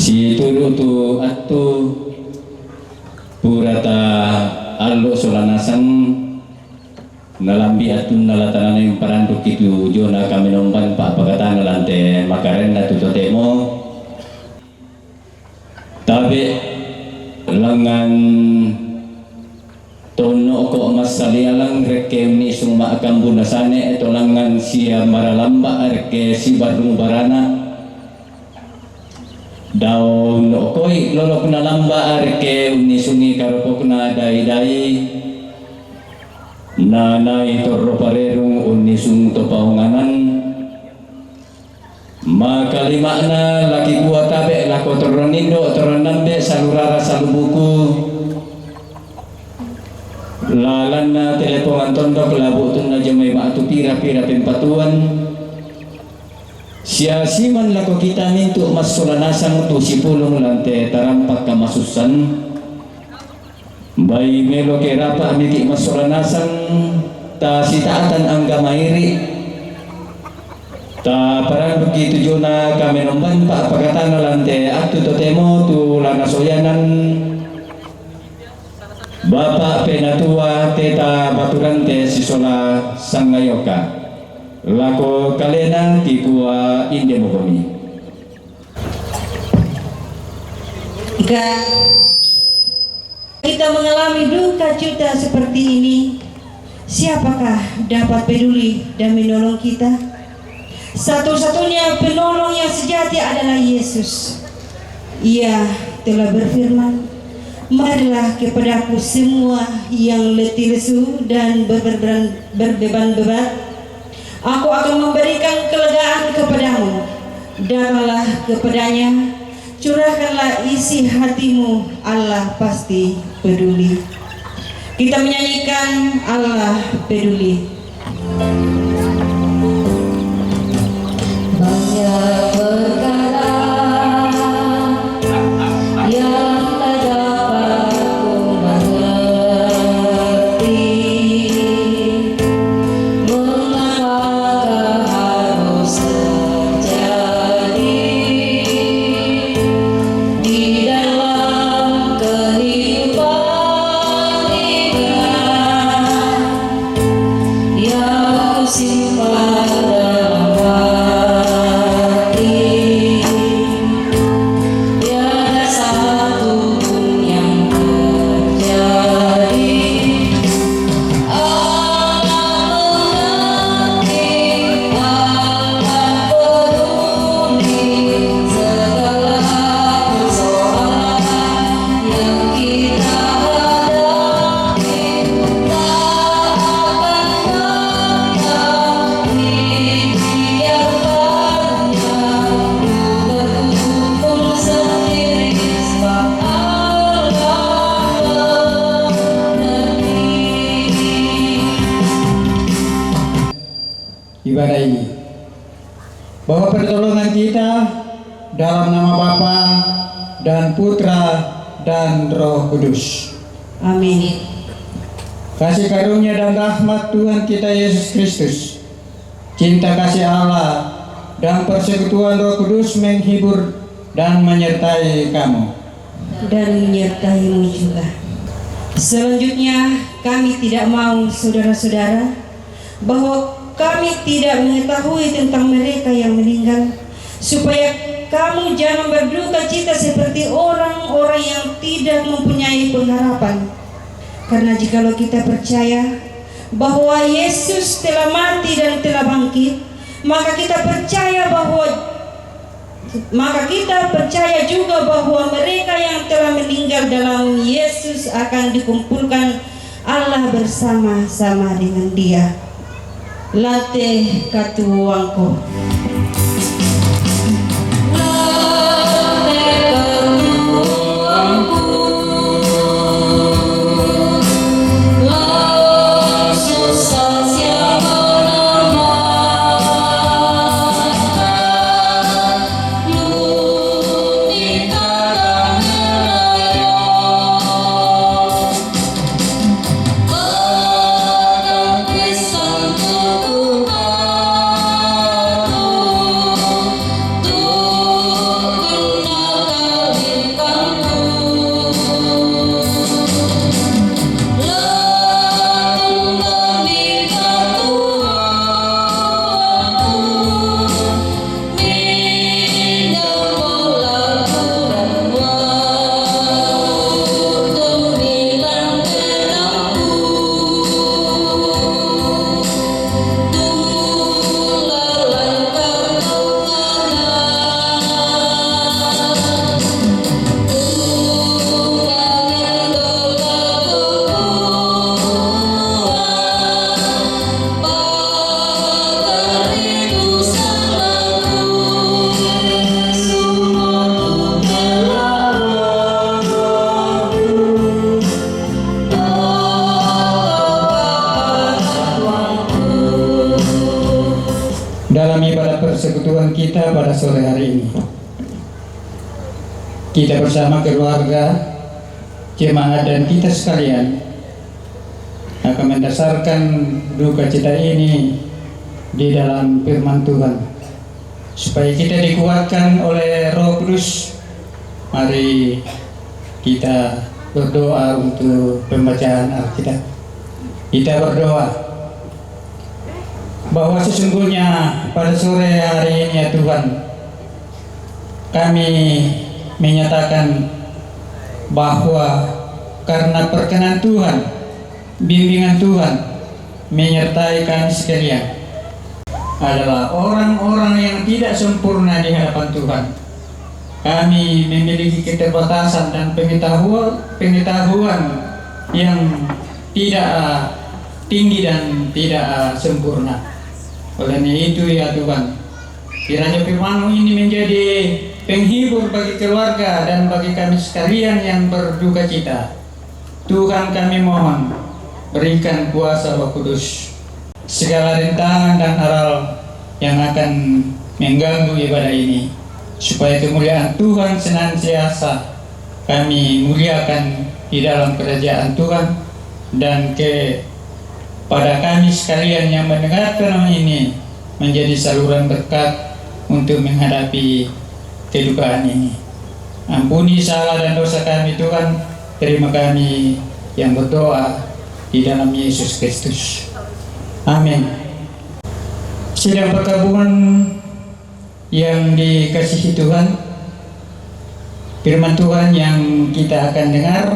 Si tulu tu atu purata allo solanasan nalambi atun nalatanana yung paranduk itu jona kami nomban pa pagkatan nalante makaren na tutotemo tabi langan tono ko masalialang reke ni suma akambu nasane ito langan siya maralamba reke si barung barana daw no koy lolok na lamba reke ni sungi karupok na dai-dai nanay torro parerong unisung topaunganan makalima na laki buat tabe lako toronindo toronambe salurara salubuku lalan na telepongan tondok labutun na jamay maatu pira-pira pempatuan siya siman lako kita nintu mas solanasang tu si pulong lante tarampak kamasusan bay melo kerapa amiti mas solanasang ta sitaatan ang gamairi ta parang begitu jona kami nomban pa pagkatana lante aktu totemo tu lanasoyanan Bapak penatua teta baturante sisola sangayoka lako kalena kikua indemogomi jika kita mengalami duka cita seperti ini, siapakah dapat peduli dan menolong kita? Satu-satunya penolong yang sejati adalah Yesus. Ia telah berfirman, marilah kepadaku semua yang letih lesu dan berbeban berat, aku akan memberikan kelegaan kepadamu. Datanglah kepadanya, curahkanlah isi hatimu, Allah pasti peduli. Kita menyanyikan Allah peduli. Banyak perkara yang tak dapat ku mengerti, mengapa harus terjadi di dalam kehidupan ini yang ku simpan dalam hati. Tiada satu pun yang terjadi. Allah mengerti, Allah peduli segala persoalan yang kita hadapi. Tak akan berkumpul sendiri sebab Allah mengerti. Ibadah ini bahwa pertolongan kita dalam nama Bapa dan Putra dan Roh Kudus. Amin. Kasih karunia dan rahmat Tuhan kita Yesus Kristus, cinta kasih Allah dan persekutuan Roh Kudus menghibur dan menyertai kamu. Dan menyertaimu juga. Selanjutnya kami tidak mau saudara-saudara bahwa kami tidak mengetahui tentang mereka yang meninggal, supaya kamu jangan berduka cita seperti orang-orang yang tidak mempunyai pengharapan. Karena jikalau kita percaya bahwa Yesus telah mati dan telah bangkit, maka kita percaya juga bahwa mereka yang telah meninggal dalam Yesus akan dikumpulkan Allah bersama-sama dengan Dia. Late katuangku. sore hari ini. Kita bersama keluarga, jemaat dan kita sekalian akan mendasarkan duka cita ini di dalam firman Tuhan, supaya kita dikuatkan oleh Roh Kudus. Mari kita berdoa untuk pembacaan Alkitab. Kita berdoa bahwa sesungguhnya pada sore hari ini ya Tuhan, kami menyatakan bahwa karena perkenan Tuhan, bimbingan Tuhan menyertai kami sekalian, adalah orang-orang yang tidak sempurna di hadapan Tuhan. Kami memiliki keterbatasan dan pengetahuan yang tidak tinggi dan tidak sempurna. Oleh itu ya Tuhan, kiranya firman-Mu ini menjadi penghibur bagi keluarga dan bagi kami sekalian yang berduka cita. Tuhan, kami mohon berikan kuasa Roh Kudus, segala rintangan dan aral yang akan mengganggu ibadah ini, supaya kemuliaan Tuhan senantiasa kami muliakan di dalam kerajaan Tuhan, dan pada kami sekalian yang mendengar firman ini menjadi saluran berkat untuk menghadapi kedukaan ini. Ampuni salah dan dosa kami Tuhan. Terima kami yang berdoa di dalam Yesus Kristus. Amin. Sidang perkabungan yang dikasihi Tuhan, firman Tuhan yang kita akan dengar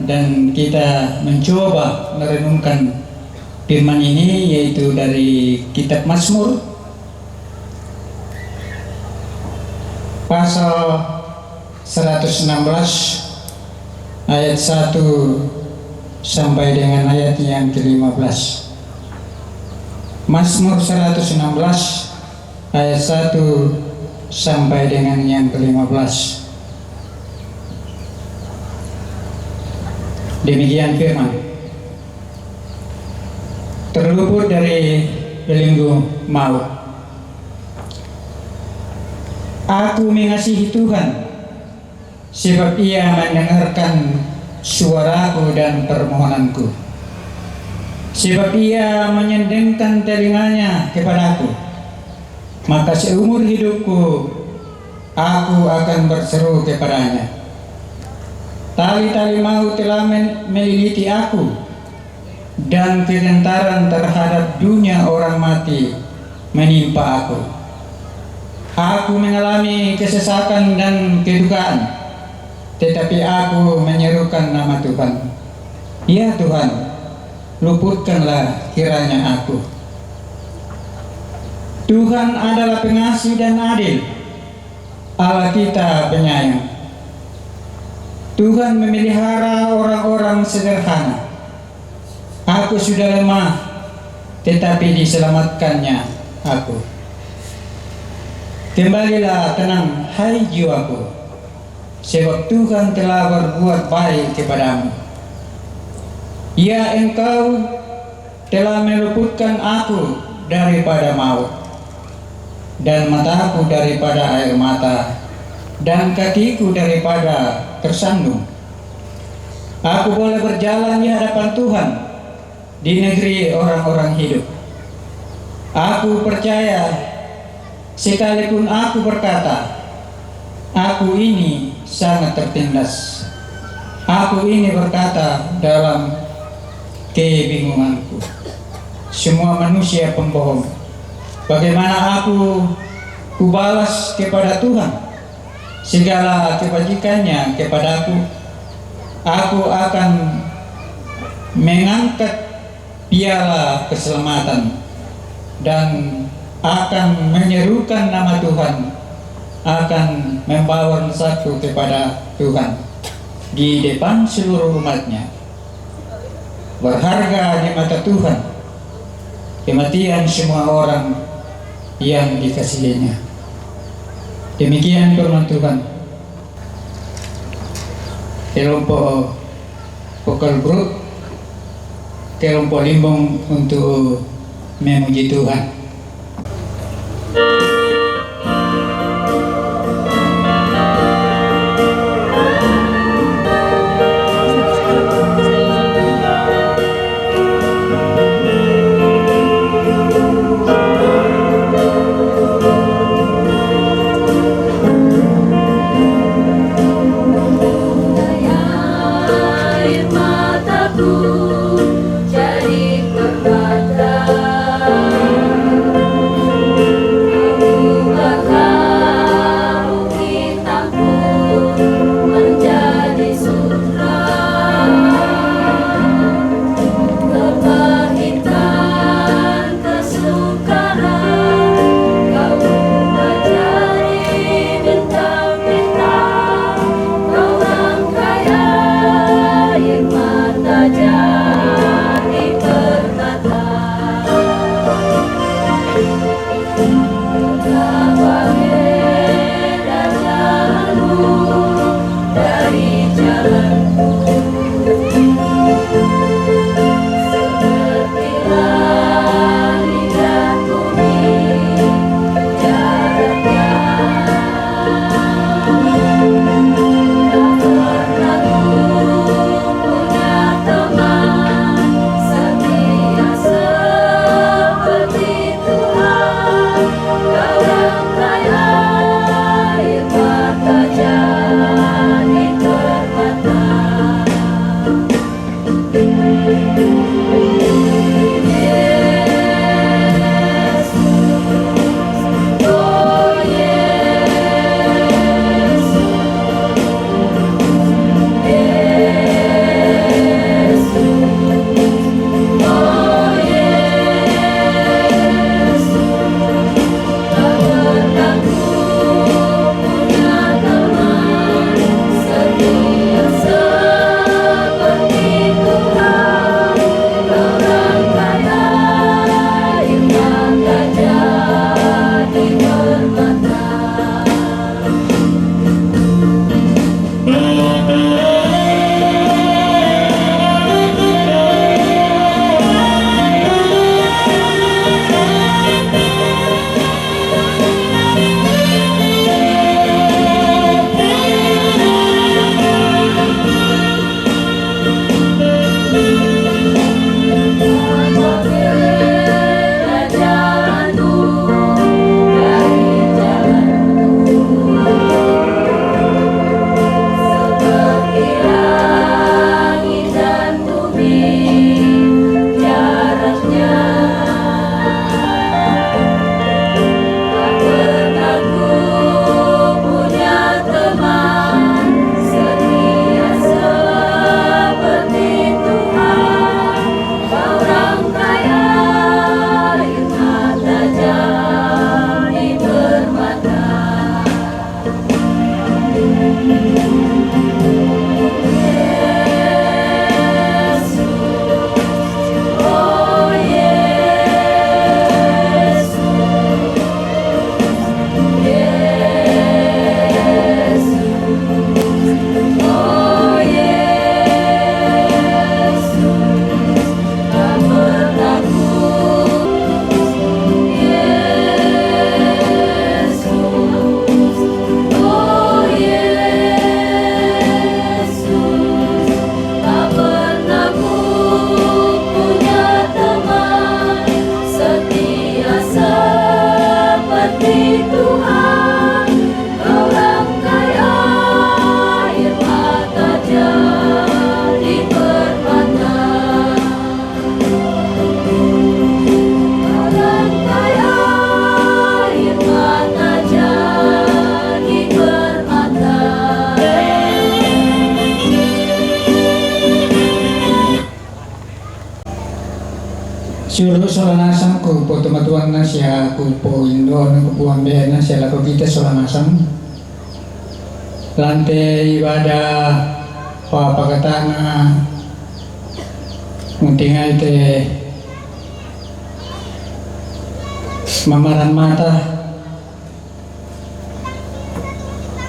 dan kita mencoba merenungkan firman ini, yaitu dari kitab Mazmur pasal 116 ayat 1 sampai dengan ayat yang ke-15. Mazmur 116 ayat 1 sampai dengan yang ke-15. Demikian firman. Terluput dari belenggu maut, aku mengasihi Tuhan, sebab Ia mendengarkan suaraku dan permohonanku. Sebab Ia menyendengkan telinganya kepadaku, maka seumur hidupku aku akan berseru kepadanya. Tali-tali maut telah meliliti aku, dan kegentaran terhadap dunia orang mati menimpa aku. Aku mengalami kesesakan dan kedukaan, tetapi aku menyerukan nama Tuhan. Ya Tuhan, luputkanlah kiranya aku. Tuhan adalah pengasih dan adil, Allah kita penyayang. Tuhan memelihara orang-orang sederhana. Aku sudah lemah, tetapi diselamatkannya aku. Kembalilah tenang, hai jiwaku, sebab Tuhan telah berbuat baik kepadamu. Ya, Engkau telah meluputkan aku daripada maut, dan mataku daripada air mata, dan kakiku daripada tersandung. Aku boleh berjalan di hadapan Tuhan di negeri orang-orang hidup. Aku percaya, sekalipun aku berkata, aku ini sangat tertindas. Aku ini berkata dalam kebingunganku, semua manusia pembohong. Bagaimana aku kubalas kepada Tuhan segala kebajikannya kepadaku? Aku akan mengangkat piala keselamatan dan akan menyerukan nama Tuhan, akan membawa satu kepada Tuhan di depan seluruh umatnya. Berharga di mata Tuhan kematian semua orang yang dikasihinya. Demikian firman Tuhan. Kelompok vokal grup, kelompok limbong untuk memuji Tuhan. Suruh solanasang ko po tumatuan na siya ko po indo ng kupuan biya na siya lako kita solanasang lantai ibadah pagkata na muntingan ite mamaran mata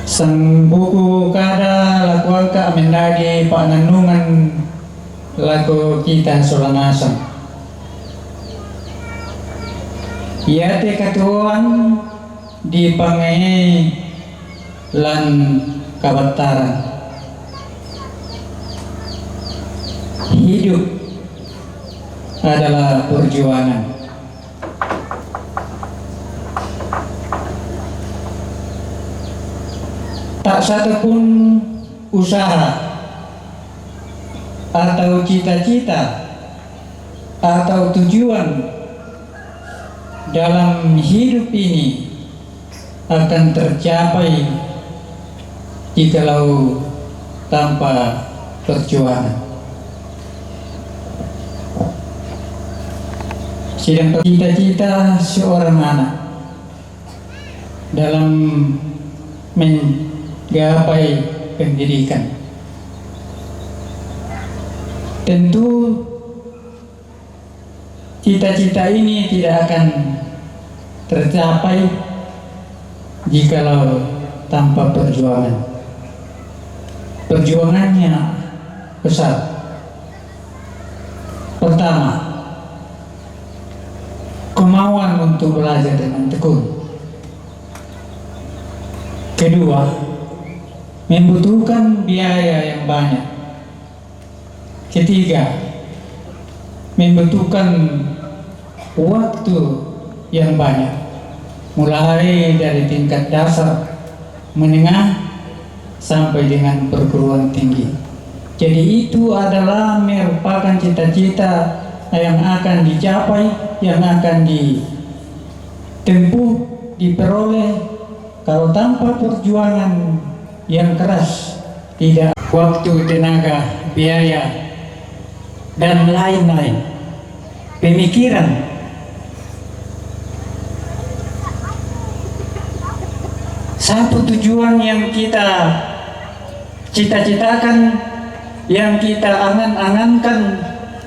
sang buku kada lakuan ka amin lagi pananungan laku kita solanasang ia te katuan di pangai lan kabataran hidup adalah perjuangan. Tak satu pun usaha atau cita-cita atau tujuan dalam hidup ini akan tercapai jikalau tanpa perjuangan. Sedang cita-cita seorang anak dalam menggapai pendidikan tentu cita-cita ini tidak akan tercapai jikalau tanpa perjuangan. Perjuangannya besar. Pertama, kemauan untuk belajar dengan tekun. Kedua, membutuhkan biaya yang banyak. Ketiga, membutuhkan waktu yang banyak, mulai dari tingkat dasar, menengah, sampai dengan perguruan tinggi. Jadi itu adalah merupakan cita-cita yang akan dicapai, yang akan ditempuh, diperoleh kalau tanpa perjuangan yang keras, tidak waktu, tenaga, biaya, dan lain-lain, pemikiran. Satu tujuan yang kita cita-citakan, yang kita angan-angankan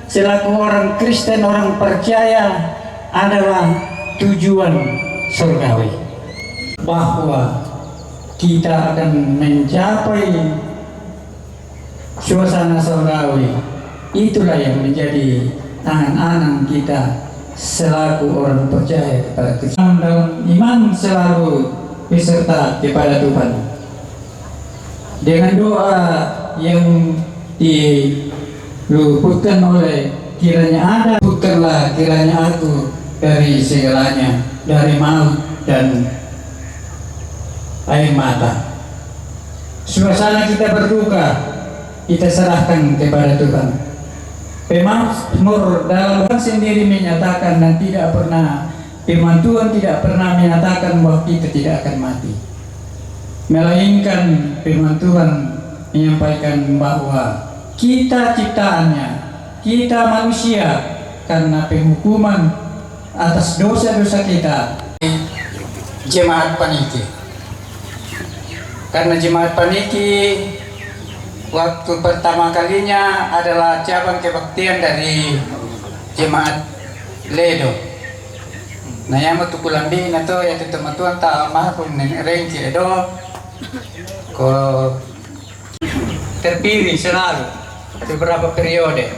selaku orang Kristen, orang percaya adalah tujuan surgawi, bahwa kita akan mencapai suasana surgawi. Itulah yang menjadi angan-angan kita selaku orang percaya kepada Kristus. Dalam iman selalu beserta kepada Tuhan. Dengan doa yang diluputkan oleh kiranya ada, luputkanlah kiranya aku dari segalanya, dari maut dan air mata. Suasana kita berduka, kita serahkan kepada Tuhan. Pemazmur dalam sendiri menyatakan dan tidak pernah, firman Tuhan tidak pernah menyatakan bahwa kita tidak akan mati, melainkan firman Tuhan menyampaikan bahwa kita ciptaannya, kita manusia, karena penghukuman atas dosa-dosa kita. Jemaat Paniki, karena Jemaat Paniki waktu pertama kalinya adalah cabang kebaktian dari Jemaat Ledo. Nah yang mau tukulambi na to ya teman-teman tak mahapun rengki edo ko terpilih selalu beberapa periode,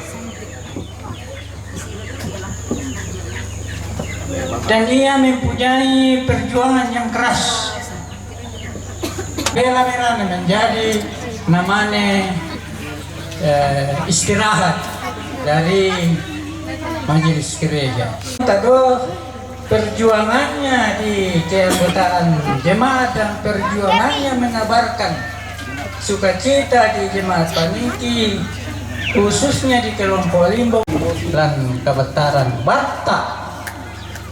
dan dia mempunyai perjuangan yang keras. Rame-rame menjadi namanya istirahat dari majelis gereja. Tahu perjuangannya di keanggotaan jemaat dan perjuangannya mengabarkan sukacita di Jemaat Paniki, khususnya di kelompok Limbo dan Kabataran Batak.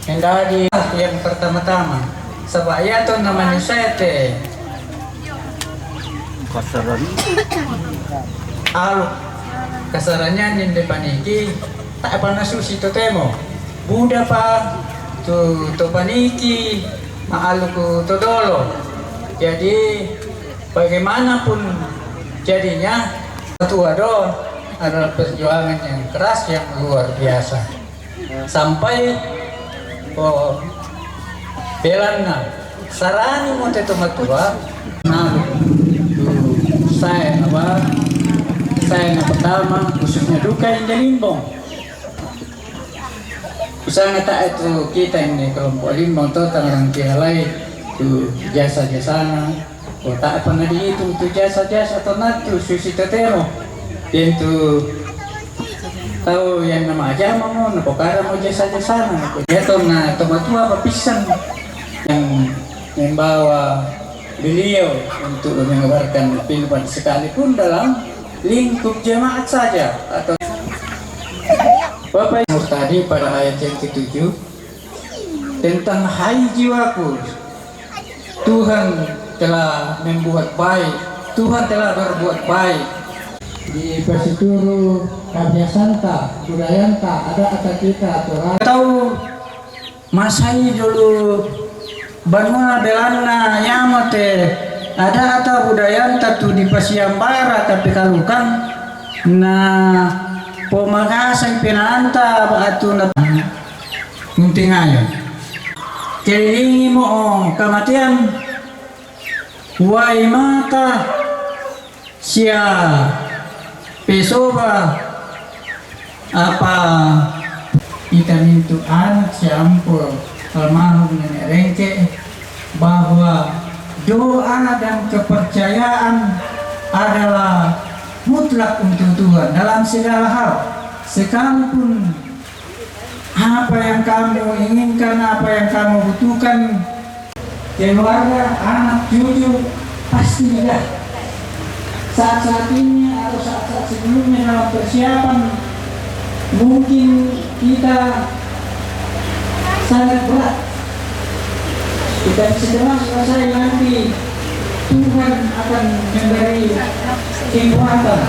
Menjadi yang pertama-tama sebab ya tuh namanya saya teh kasaran kasarannya di Paniki tak pernah susi to temo Buddha pa tu paniki maaluku todolo. Jadi bagaimanapun jadinya tua do adalah perjuangan yang keras yang luar biasa sampai belanna sarani mo teto matua na saya na pertama khususnya duka yang Limbong. Usanga tak itu kita ini kelompok Limbong total orang kialai tu jasa-jasana tak pernah dihitung tu jasa-jasa atau natu susi tetero dan tu tahu yang nama aja mau napokara mau jasa-jasana ya toh na tomatua papisan yang membawa beliau untuk mengabarkan filman sekalipun dalam lingkup jemaat saja atau Bapak yang tadi pada ayat yang ke-7 tentang hai jiwaku, Tuhan telah membuat baik, Tuhan telah berbuat baik. Di Persituru Karya Santa Budayanta ada kata kita tahu masai dulu banuna belana yamote ada atau Budayanta tu di Pasiambara tapi kalukan na pemakasan pinanta batu na munting ayon kelilingi mo kematian wai mata sia pesoba apa kita minta anak siampur almarhum nenek Rengke bahwa doa dan kepercayaan adalah mutlak untuk Tuhan dalam segala hal. Sekalipun apa yang kamu inginkan, apa yang kamu butuhkan, keluarga, anak, cucu pasti tidak. Saat-saat ini atau saat-saat sebelumnya dalam persiapan mungkin kita sangat berat. Kita segera selesai nanti Tuhan akan memberi kekuatan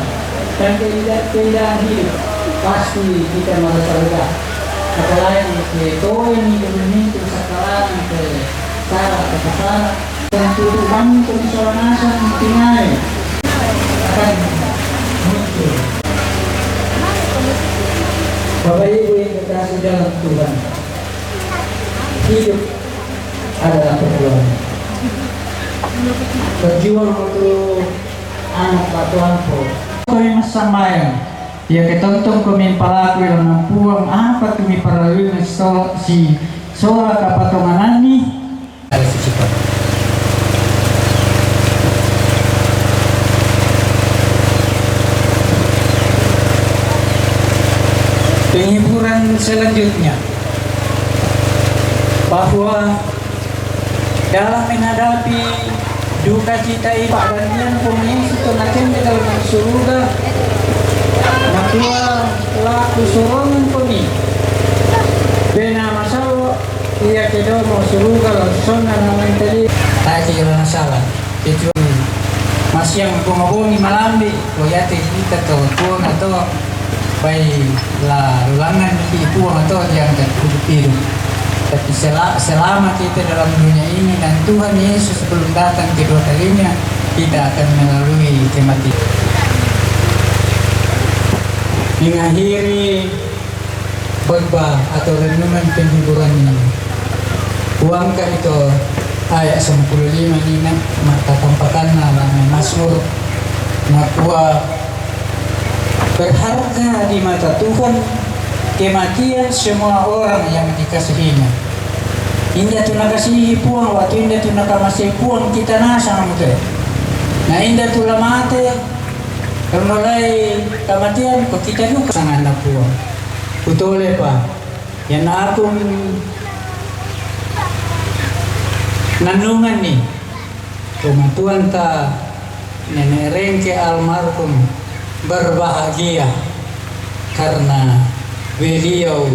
dan keindahan hidup. Pasti kita merasa lega. Apalagi itu ini itu sekarang ke cara kesana dan tujuan kesolanasan tinggal akan muncul. Bapak Ibu yang terkasih dalam Tuhan, hidup adalah perjuangan. Berjuang untuk anak batuanku. Kami masambayan. Ya ketonton kami palaku yang nampuang apa kami paralui si sola kapatongan ini. Ada sisipan. Penghiburan selanjutnya bahwa dalam menghadapi duka cita iba dan yang pemimpin itu nakin di dalam surga nakua laku sorongan kami bena masalah ia kedo mau surga langsung namanya tadi tak kira masalah itu masih yang ngomong malambi koyate kita tuh tuang atau baik lah ulangan di tuang atau yang terhidup. Tapi selama kita dalam dunia ini dan Tuhan Yesus belum datang kedua kalinya, kita akan melalui kematian. Mengakhiri khotbah atau renungan penghiburan ini, uangka itu ayat 95 ini maka tampakan namanya Mazmur nakua berharga di mata Tuhan kematian semua orang yang dikasihinya. Indah tu nakasihi puang waktu indah tu nakamasi puang kita nasa gitu. Nah indah tu lamate mulai kematian kok kita juga sangat nak puang. Betul pa. Yang aku nanungan nih. Tuhan ta nenek Rengke almarhum berbahagia karena beliau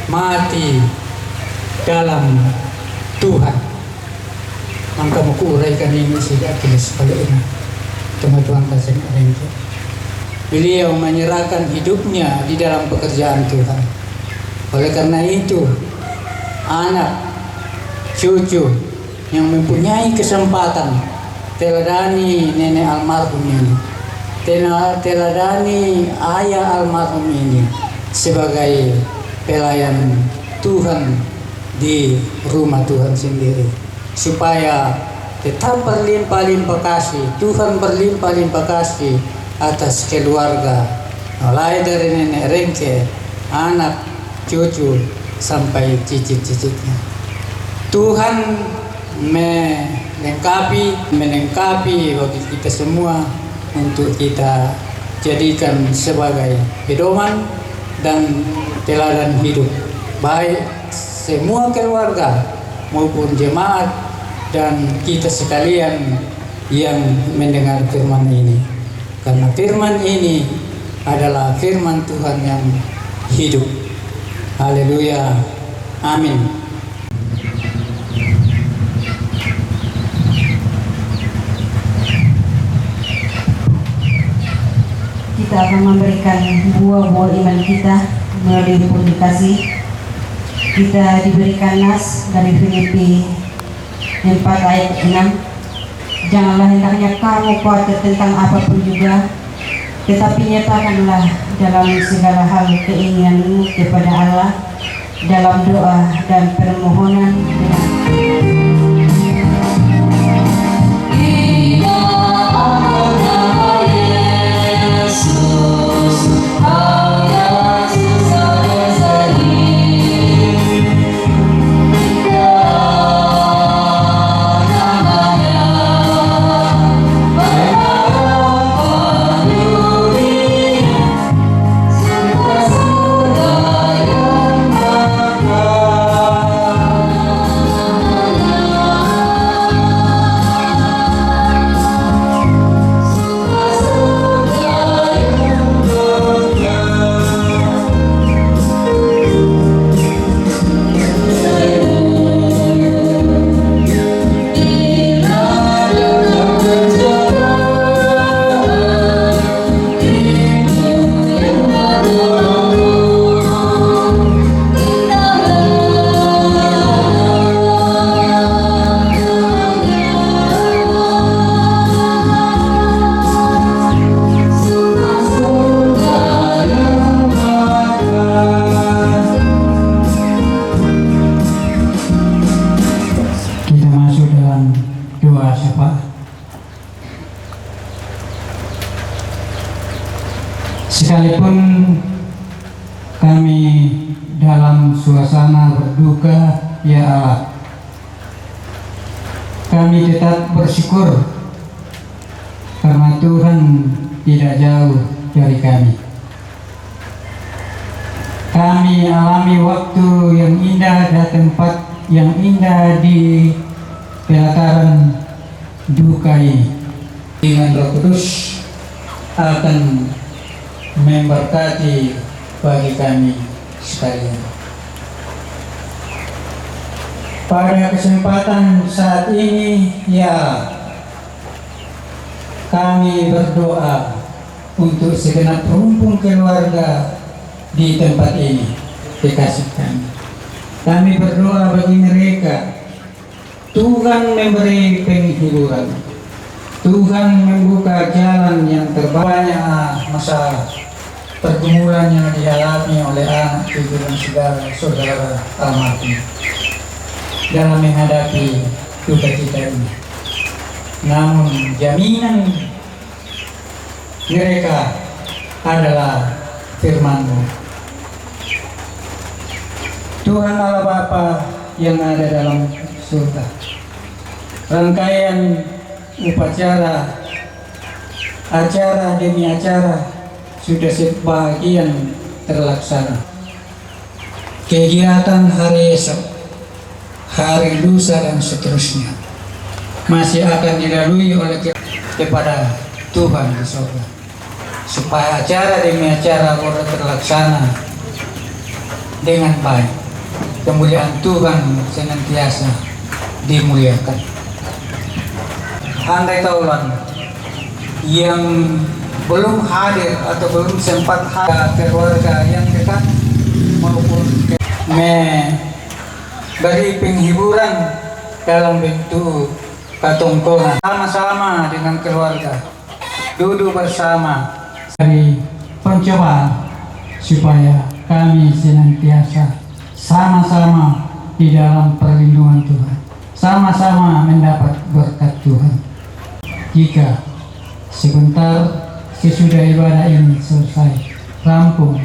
mati dalam Tuhan. Maka mau uraikan ini sehingga kilas pada ini teman-teman kasih Rengke. Beliau menyerahkan hidupnya di dalam pekerjaan Tuhan. Oleh karena itu, anak, cucu yang mempunyai kesempatan teladani nenek almarhum ini, teladani ayah almarhum ini sebagai pelayan Tuhan di rumah Tuhan sendiri, supaya tetap berlimpah-limpah kasih. Tuhan berlimpah-limpah kasih atas keluarga, mulai dari nenek rengke, anak, cucu, sampai cicit-cicitnya. Tuhan melengkapi bagi kita semua untuk kita jadikan sebagai pedoman dan teladan hidup, baik semua keluarga maupun jemaat dan kita sekalian yang mendengar firman ini. Karena firman ini adalah firman Tuhan yang hidup. Haleluya. Amin. Kita akan memberikan buah-buah iman kita melalui publikasi. Kita diberikan nas dari Filipi 4 ayat 6. Janganlah hendaknya kamu khawatir tentang apapun juga, tetapi nyatakanlah dalam segala hal keinginanmu kepada Allah dalam doa dan permohonan dengan sekalipun kami dalam suasana berduka, ya Allah, kami tetap bersyukur karena Tuhan tidak jauh dari kami. Kami alami waktu yang indah dan tempat yang indah di pelataran duka ini. Dengan Roh Kudus akan memberkati bagi kami sekalian. Pada kesempatan saat ini, ya, kami berdoa untuk segenap rumpun keluarga di tempat ini, dikasih kami. Kami berdoa bagi mereka, Tuhan memberi penghiburan, Tuhan membuka jalan yang terbanyak masalah pergumulan yang dialami oleh anak, cucu dan saudara almarhum dalam menghadapi duka cita ini. Namun jaminan mereka adalah firman-Mu. Tuhan Allah Bapa yang ada dalam surga, rangkaian upacara, acara demi acara sudah sebagian terlaksana. Kegiatan hari esok, hari lusa dan seterusnya masih akan dilalui oleh kepada Tuhan di surga, supaya acara demi acara boleh terlaksana dengan baik. Kemuliaan Tuhan senantiasa dimuliakan. Andai taulan yang belum hadir atau belum sempat hadir keluarga yang dekat maupun beri penghiburan dalam bentuk patongkongan. Sama-sama dengan keluarga, duduk bersama dari pencobaan supaya kami senantiasa sama-sama di dalam perlindungan Tuhan, sama-sama mendapat berkat Tuhan. Jika sebentar sesudah ibadah ini selesai, rampung,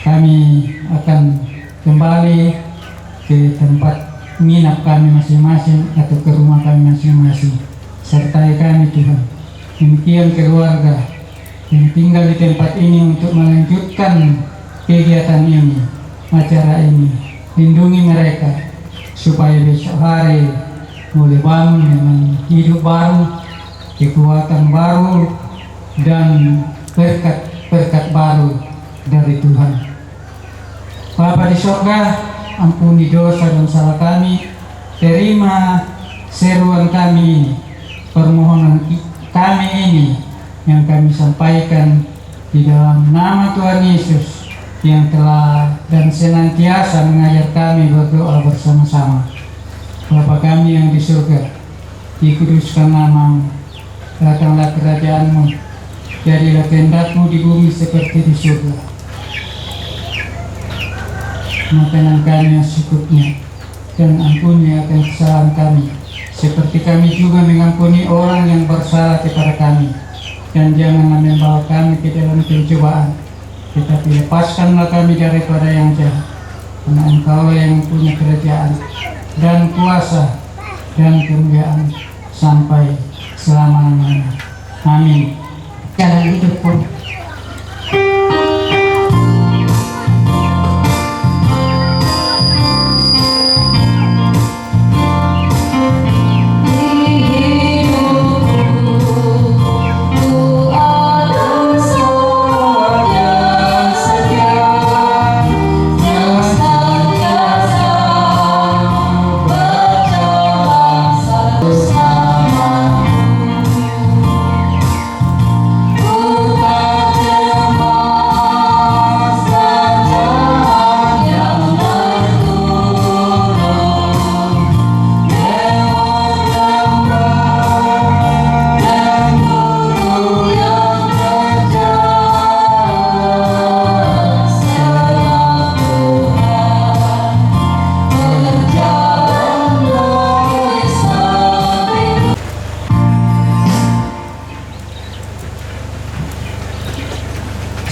kami akan kembali ke tempat menginap kami masing-masing atau ke rumah kami masing-masing. Sertai kami Tuhan. Demikian keluarga yang tinggal di tempat ini untuk melanjutkan kegiatan ini, acara ini. Lindungi mereka supaya besok hari boleh bangun dengan hidup baru, kekuatan baru, dan berkat-berkat baru dari Tuhan. Bapa di surga, ampuni dosa dan salah kami, terima seruan kami ini, permohonan kami ini yang kami sampaikan di dalam nama Tuhan Yesus yang telah dan senantiasa mengajar kami berdoa bersama-sama. Bapa kami yang di surga, dikuduskan namamu, datanglah kerajaan-Mu, jadilah kehendak-Mu di bumi seperti di surga. Makanan kami yang secukupnya, dan ampuni akan kesalahan kami, seperti kami juga mengampuni orang yang bersalah kepada kami. Dan janganlah membawa kami ke dalam pencobaan, tetapi lepaskanlah kami daripada yang jahat. Karena Engkau yang punya kerajaan dan kuasa dan kemuliaan sampai selama-lamanya. Amin. Jalan hidupku.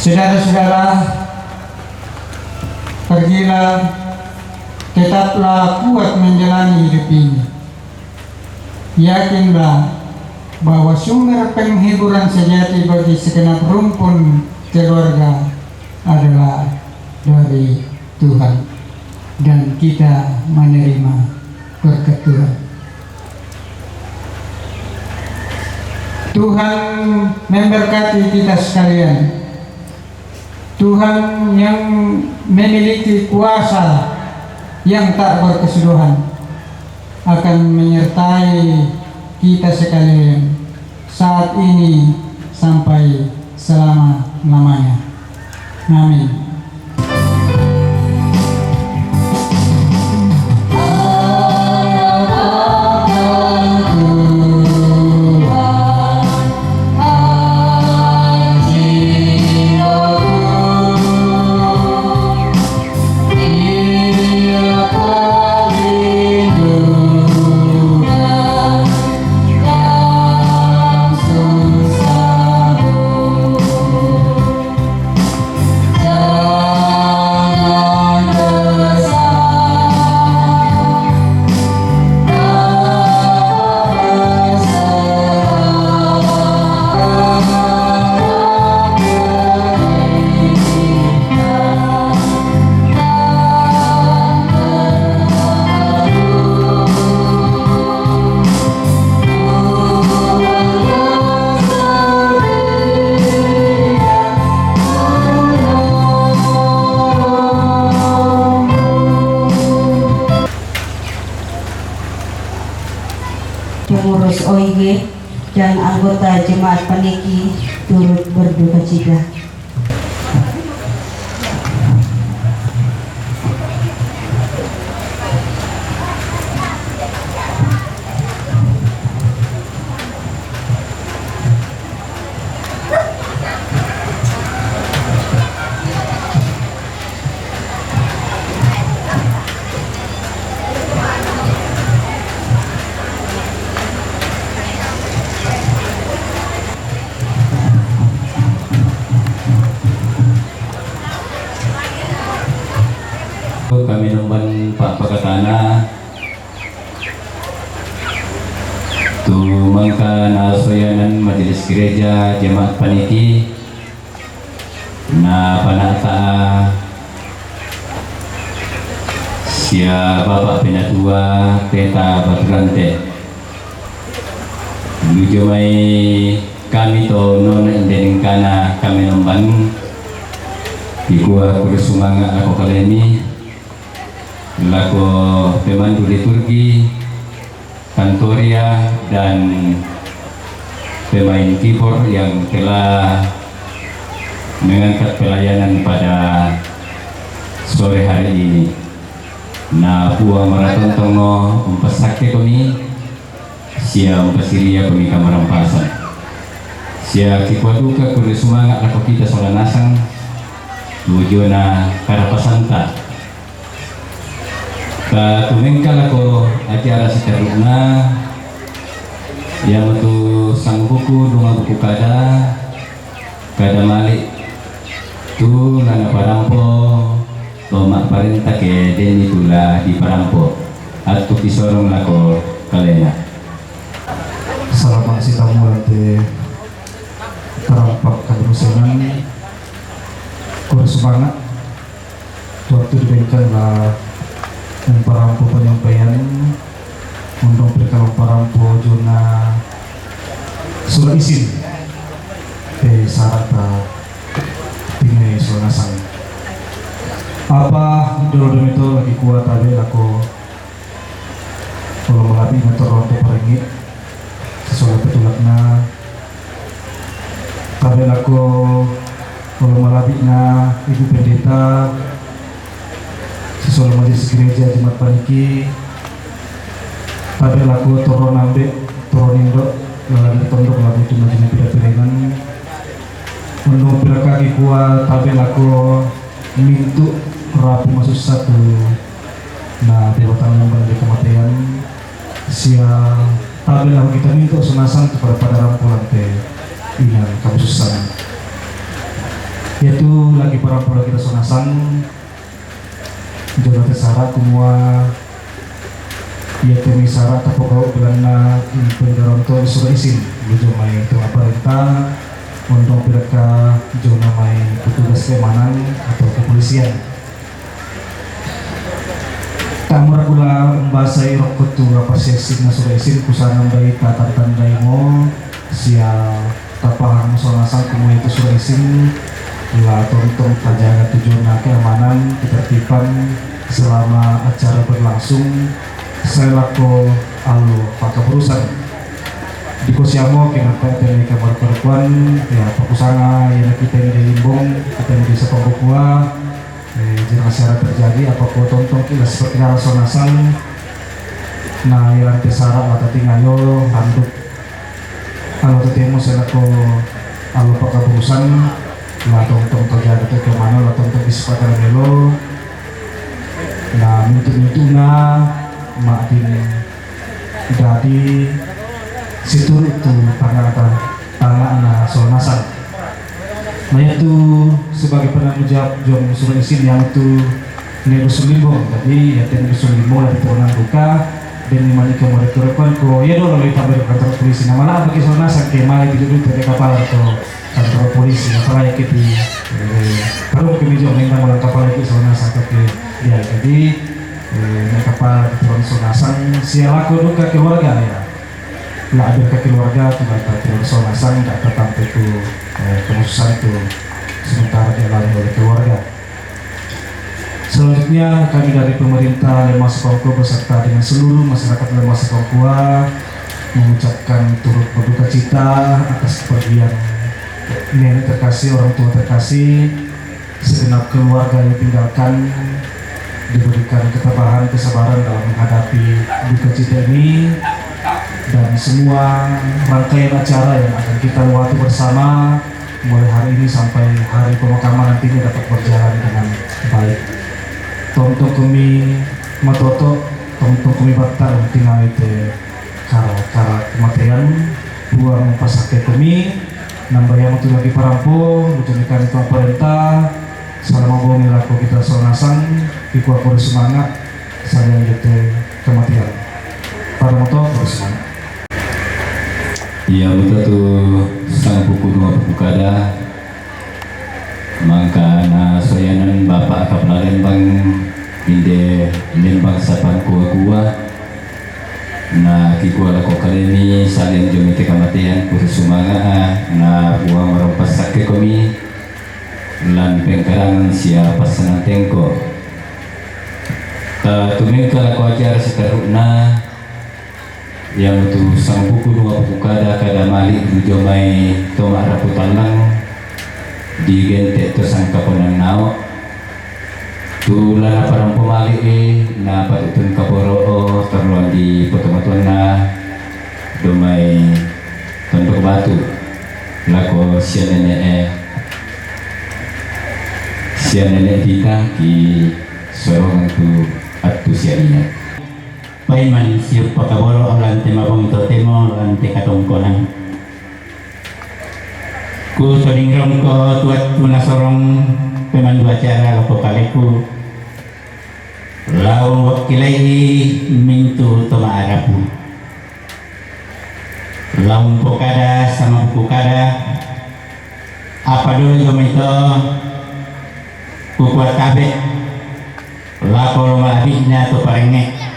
Saudara-saudara, pergilah, tetaplah kuat menjalani hidup ini. Yakinlah bahwa sumber penghiburan sejati bagi segenap rumpun keluarga adalah dari Tuhan, dan kita menerima berkat Tuhan. Tuhan memberkati kita sekalian. Tuhan yang memiliki kuasa yang tak berkesudahan akan menyertai kita sekalian saat ini sampai selama-lamanya. Amin. Pengurus OIG dan anggota jemaat paniki turut berduka cita. kami numban Pak Pakatana tu mangka nasoyanan majelis gereja jemaat paniki na panata sia Bapak Penatua Peta Baturante menuju mai kami to non indening kana kami numban di gua kudu sumanga ako kalemi lako pemandu liturgi kantoria dan pemain keyboard yang telah mengangkat pelayanan pada sore hari ini. Na puang maraton tongo umpasake kami sia umpasiria kami kamarampasan sia kikuaduka kudu sumanga ako kita solanasang tujuan na karapasanta tumengkal ako acara sekaruna yang itu sang buku dua buku kada malik tu nana parampo tomak parenta ke den itulah di parampo atau kisorong lako kalena. Selamat si tamu nanti terampak keberusahaan kurang semangat waktu diberikan lah parampo penyampaian untuk berikan parampo zona surat izin syarat tinggal zona sang apa dulu itu lagi kuat tadi aku kalau mengapi motor untuk perengit sesuai petulakna tadi aku kalau malabikna ibu pendeta sesuai majelis gereja jemaat paniki tadi laku turun ambek turun indok lalu tondok lalu itu majelis piringan untuk kaki kuat tadi laku mintu rapi masuk satu nah dewatan yang di kematian sia tadi laku kita mintu senasan kepada pada rampulan teh ingat kamu susah yaitu lagi para kita senasan jodoh tersara kumua ia temi syarat atau kau belana pendaronto surat izin menuju main tengah perintah untuk mereka zona main petugas keamanan atau kepolisian kamar gula membahasai rokok tu apa seksi surat izin kusana bayi tata tandaimo sia tapahang sonasan kumua itu surat izin lah tonton pajangan tujuan keamanan ketertiban selama acara berlangsung saya laku alu pakai perusahaan di kosiamo kena dari kabar perempuan ya pakusanga yang kita ini limbong kita ini bisa pembukua jika masyarakat terjadi apapun tonton kita seperti hal sonasan nah yang kesara atau tingayo handuk kalau ketemu saya laku alu pakai perusahaan lah tong terjadi ke mana lah tong disepakati melo nah itu mak din jadi situ itu tangan na sonasan nah itu sebagai penanggung jawab jom surat izin yang itu nebusul limbo jadi ya nebusul limbo dari turunan buka dan lima ni kemari kerepan ko ya dong lalu tampil kantor polisi nama lah bagi sonasan kemari duduk dari kapal atau kantor polisi apa lagi di kalau kami jauh nengah mulai kapal itu sonasan tapi dia jadi kapal turun sonasan siapa aku ke keluarga ya lah ada ke keluarga tiba-tiba turun sonasan tak tetap itu kemusuhan itu sementara dia lari oleh keluarga. Selanjutnya kami dari pemerintah Lemas Papua beserta dengan seluruh masyarakat Lemas Papua mengucapkan turut berduka cita atas kepergian nenek terkasih, orang tua terkasih, segenap keluarga yang tinggalkan diberikan ketabahan, kesabaran dalam menghadapi duka cita ini dan semua rangkaian acara yang akan kita lewati bersama mulai hari ini sampai hari pemakaman nantinya dapat berjalan dengan baik. Tonton kami matoto, tonton kami batal tinggal itu kara kematian buang pasake kami nambah yang itu lagi parampo menjadikan itu perintah selama bumi laku kita sonasang ikuat bersemangat saling jete kematian pada motor bersemangat. Ya betul tu sang buku dua buku kada maka na soyanan bapak kapal Lembang inde Lembang sapan kuah na kikuala ko kalini salin jumite kamatian kursumaga na buang merompas sakit kami lan pengkarangan siapa senanteng ko tumingkala ko ajar sekaruna yang tu sang buku dua buku kada malik jomai toma raputalang di gente to sang kaponan nao tu lana parang pemalik na patutun kaporo terluang di potong-potong na domai tondok batu lako sia nenek kita ki sorongan tu atu siarinya Paiman siup pakaboro ang lante mabong totemo lante katongkonan. Ku soningrong ko tuat tunasorong pemandu acara lapo kaleku. Laung wakilai mintu toma arapu. Laung pokada sama pokada. Apa dulu komito kukuat kabe. Lapo malabihna to parenge.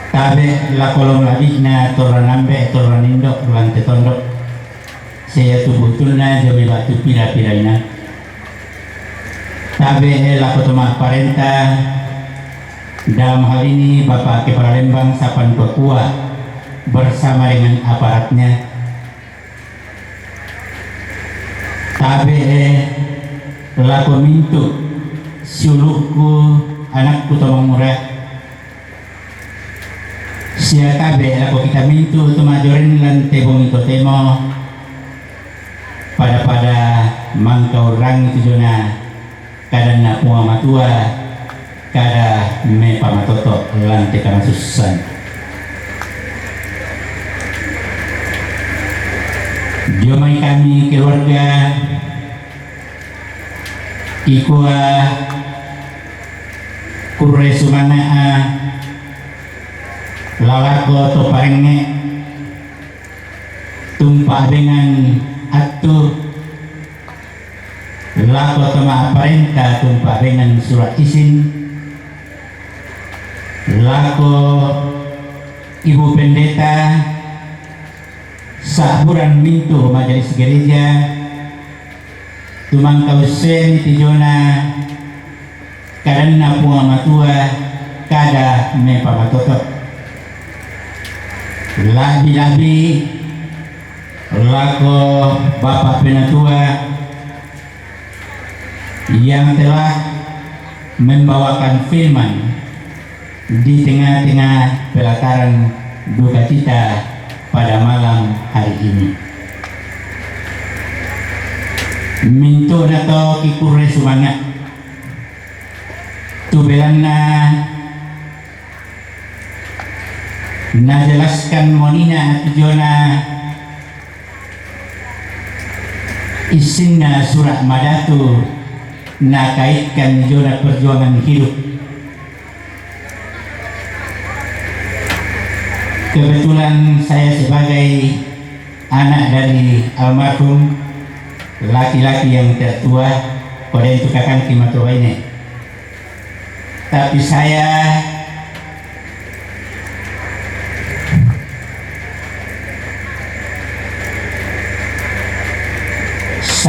Tabe la kolom labihna toranambe toranindok lante tondok saya tubutulna jawi batu pira-piraina tabe la kotoma parenta dalam hal ini Bapak Kepala Lembang Sapan Papua bersama dengan aparatnya tabe la komintu siuluku anakku tomang murah sia kabe ako kita mintu tumajorin lan tebong ito temo pada mangkau orang itu jona kada na puang matua kada me pamatoto lan tekan susan jomai kami keluarga ikua kurre sumana lalako to parenge tumpah dengan atu lako toma parenta tumpah dengan surat izin lako ibu pendeta sahuran mintu majelis gereja tumang kausen tijona karena puang matua kada me pamatoto labi-labi lako Bapak Penatua yang telah membawakan firman di tengah-tengah pelataran duka cita pada malam hari ini. Minto nato kikure semangat tubelanna najelaskan monina atujona isinna surat madatu na kaitkan jona perjuangan hidup. Kebetulan saya sebagai anak dari almarhum laki-laki yang tertua pada itu kakang Kimatua ini, tapi saya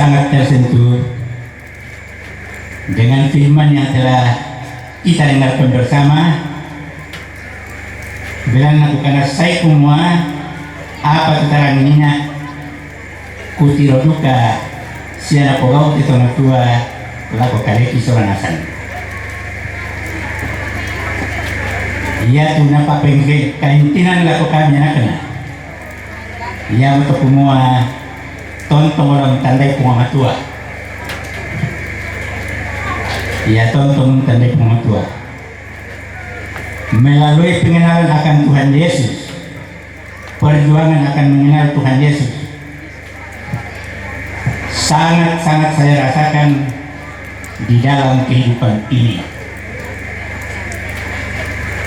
sangat tersentuh dengan firman yang telah kita dengarkan bersama. Bilang aku karena saya semua apa keterangan ini kutiro duka siapa kau itu tua laku kali kisoran asan. Ia tu nampak pengke kaintinan laku kami nak kena. Ia untuk semua tonton orang tandai punga matua. Ia tonton tandai punga matua. Melalui pengenalan akan Tuhan Yesus, perjuangan akan mengenal Tuhan Yesus, sangat-sangat saya rasakan di dalam kehidupan ini.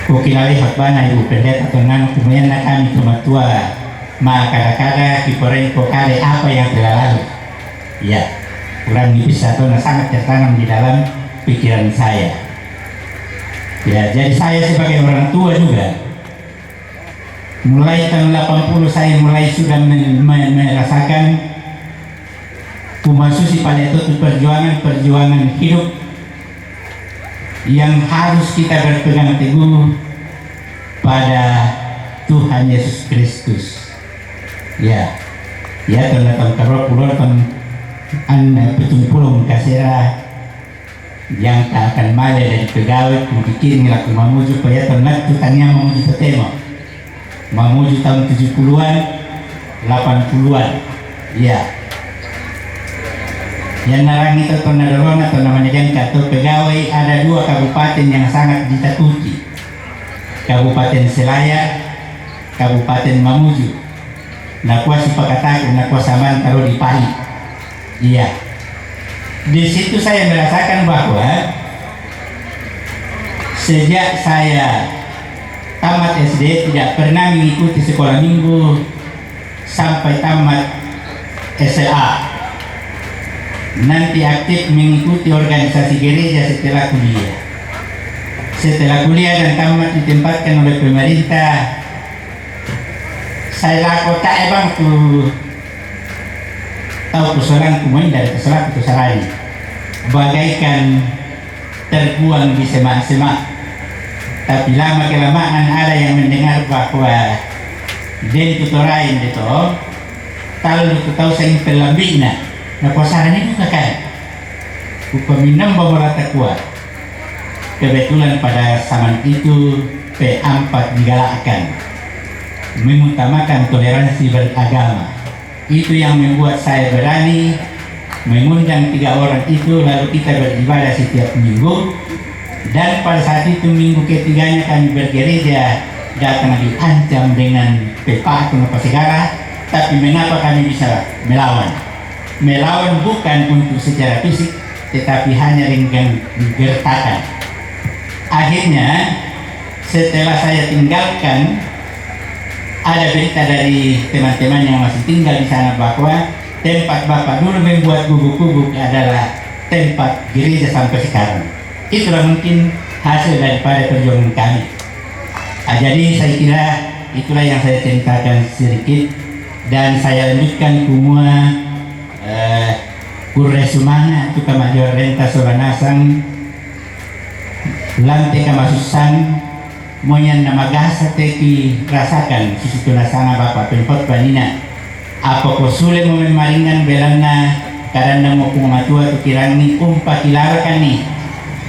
Kukilali hakbana ibu pendeta tenang kemudian kami kematua ma kada-kada kiporeng kale apa yang telah lalu. Ya, kurang lebih satu sangat tertanam di dalam pikiran saya. Ya, jadi saya sebagai orang tua juga mulai tahun 80 saya mulai sudah merasakan memasuki pada itu perjuangan hidup yang harus kita berpegang teguh pada Tuhan Yesus Kristus. Ya, ya terletak karena pulau petung kasera yang tak akan male dari pegawai membikin ngelaku mamuju supaya ternak tutannya mamuju tetemo mamuju tahun 70-an 80-an. Ya, yang narang itu Tonadorong atau namanya jangka atau pegawai ada 2 kabupaten yang sangat ditakuti, Kabupaten Selayar, Kabupaten Mamuju. Nakwa Sipakataku, Nakwa Saman taruh di Pari. Iya, di situ saya merasakan bahwa sejak saya tamat SD tidak pernah mengikuti sekolah minggu sampai tamat SMA. Nanti aktif mengikuti organisasi gereja setelah kuliah. Setelah kuliah dan tamat ditempatkan oleh pemerintah, saya lakukan bang tuh tahu persoalan kumuin dari persoalan sarani bagaikan terbuang di semak-semak. Tapi lama kelamaan ada yang mendengar bahwa dari tutorain itu tahu saya pelambina. Nah, pasarannya juga kan upaminam bawa kuat. Kebetulan pada zaman itu P4 digalakkan mengutamakan toleransi beragama. Itu yang membuat saya berani mengundang 3 orang itu, lalu kita beribadah setiap minggu. Dan pada saat itu minggu ketiganya kami bergereja datang diancam dengan PK atau apa segala. Tapi mengapa kami bisa melawan? Melawan bukan untuk secara fisik, tetapi hanya dengan digertakan. Akhirnya setelah saya tinggalkan, ada berita dari teman-teman yang masih tinggal di sana bahwa tempat Bapak dulu membuat gubuk-gubuk adalah tempat gereja sampai sekarang. Itulah mungkin hasil daripada perjuangan kami. Jadi saya kira itulah yang saya ceritakan sedikit, dan saya lanjutkan semua Kuresumana itu kamajuan renta soranasang lantai kamasusan moyan nama gasa teki rasakan susu nasanga bapak penpot panina apa ko sule mo memaringan belana karena mo kumatua tu kirani umpa kilarakan ni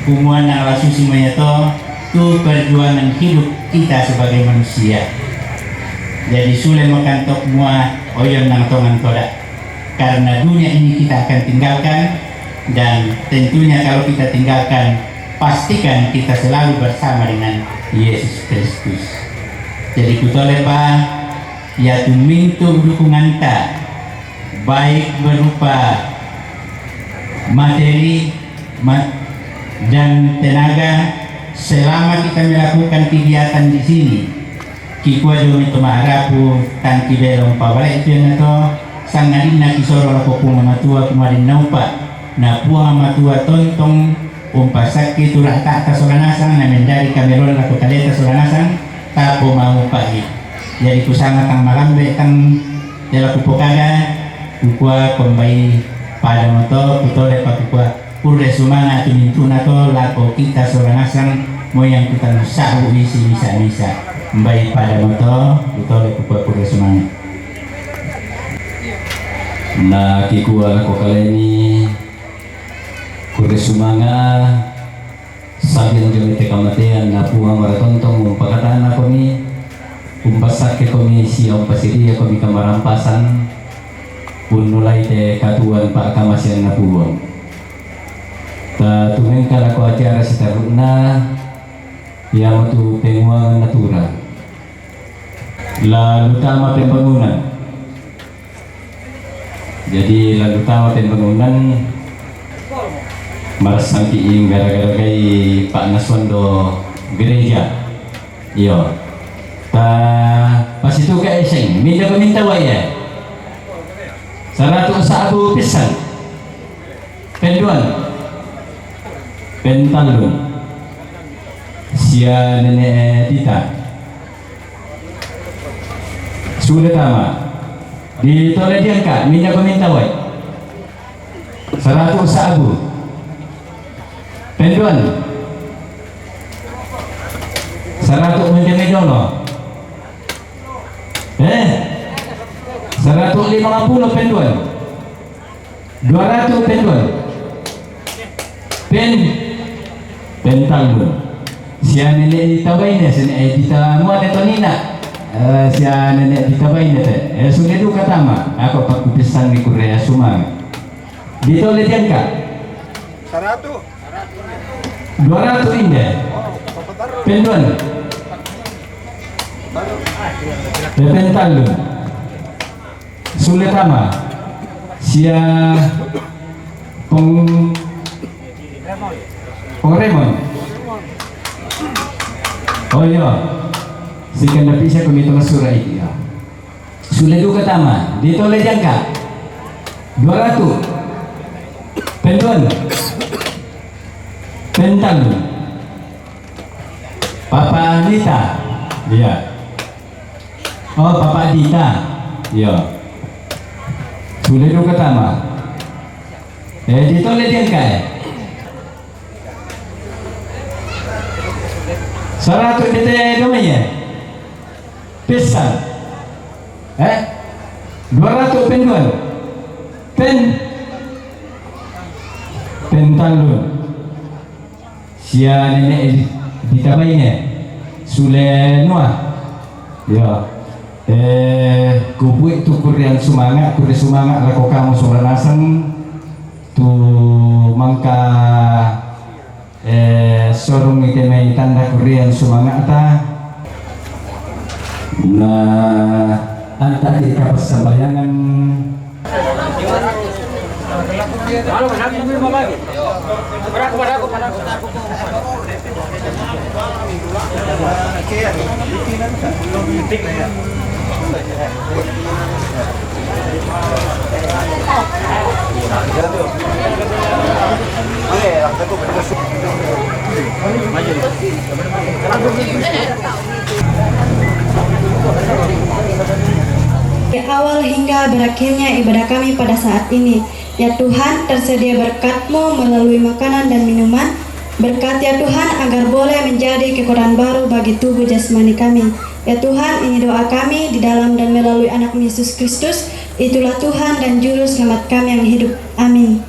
kumuan ng lasusi mo ito tu perjuangan hidup kita sebagai manusia. Jadi sule mo kantok mua oyon ng tongan toda. Karena dunia ini kita akan tinggalkan, dan tentunya kalau kita tinggalkan, pastikan kita selalu bersama dengan Yesus Kristus. Jadi kutolepa ya tumintu dukungan ta, baik berupa materi dan tenaga selama kita melakukan kegiatan di sini. Kikwa jom itu maharapu tangki belong pawalek itu yang itu sangarin na kisoro lako kung matua kumarin naupa na puang matua tontong umpasak itu rata atas soranasang na mendari kameron lako kaleta soranasang tapo mau pagi. Jadi kusangat ang malambe tang dela kupokaga kukua kombai pada moto kutole pakukua pure sumana tunintuna to lako kita soranasang moyang kita nusahu isi misa mbai pada moto kutole kukua pure sumana. Na kikuha ko kaleni Kuresumanga sabi ng gamit kamatian na puang maratontong pagkataan ako ni umpasak ko ni siya umpasiri ako ni kamarampasan punulay te katuan pa kamasyan na puang ta tumeng kala ko acara si taruna yang tu penguang natura lalu tama pembangunan. Jadi lalu tahu pembangunan marasangkiin gara-gara kay Pak Naswando gereja. Iyo. Pas itu kay Eseng, minta waya. Saratu sa abu pisan. Penduan. Pentalun. Sia nenek Tita. Sudah tama. Di tole diangkat, minta waya. Saratu sa abu. Penduan. Saratu menjemedono. 150 penduan. 200 penduan. Pentalun. Sia nenek ditabain si nenek ditamuat itu nina. Sia nenek ditabain itu. Sudah du katama. Aku pakai pisang di Korea Sumang. Dito letian ka? 200 indah. Penduan. Pentalun. Sulit ama. Sia Remon. Oh iya. Sikan dapat saya kumito surah ini. Sulit juga tama. Dito letian ka? 200. Penduan. Pentalun. Papa Anita. Iya. Oh, Papa Adita. Iya. Sudah dulu ketama. Dito letian ka eh. 100 dete namanya. Pisang. 200 penduan. Pentalun. Sia nenek ditabainnya. Sule Noah. Ya. Kubu itu kurian semangat lako kamu suranasan tu mangka sorong itemai tanda kurian semangat ta. Nah, anta di kapas sembayangan. Dari awal hingga berakhirnya ibadah kami pada saat ini. Ya Tuhan, tersedia berkat-Mu melalui makanan dan minuman. Berkat ya Tuhan agar boleh menjadi kekuatan baru bagi tubuh jasmani kami. Ya Tuhan, ini doa kami di dalam dan melalui anak Yesus Kristus. Itulah Tuhan dan Juru Selamat kami yang hidup. Amin.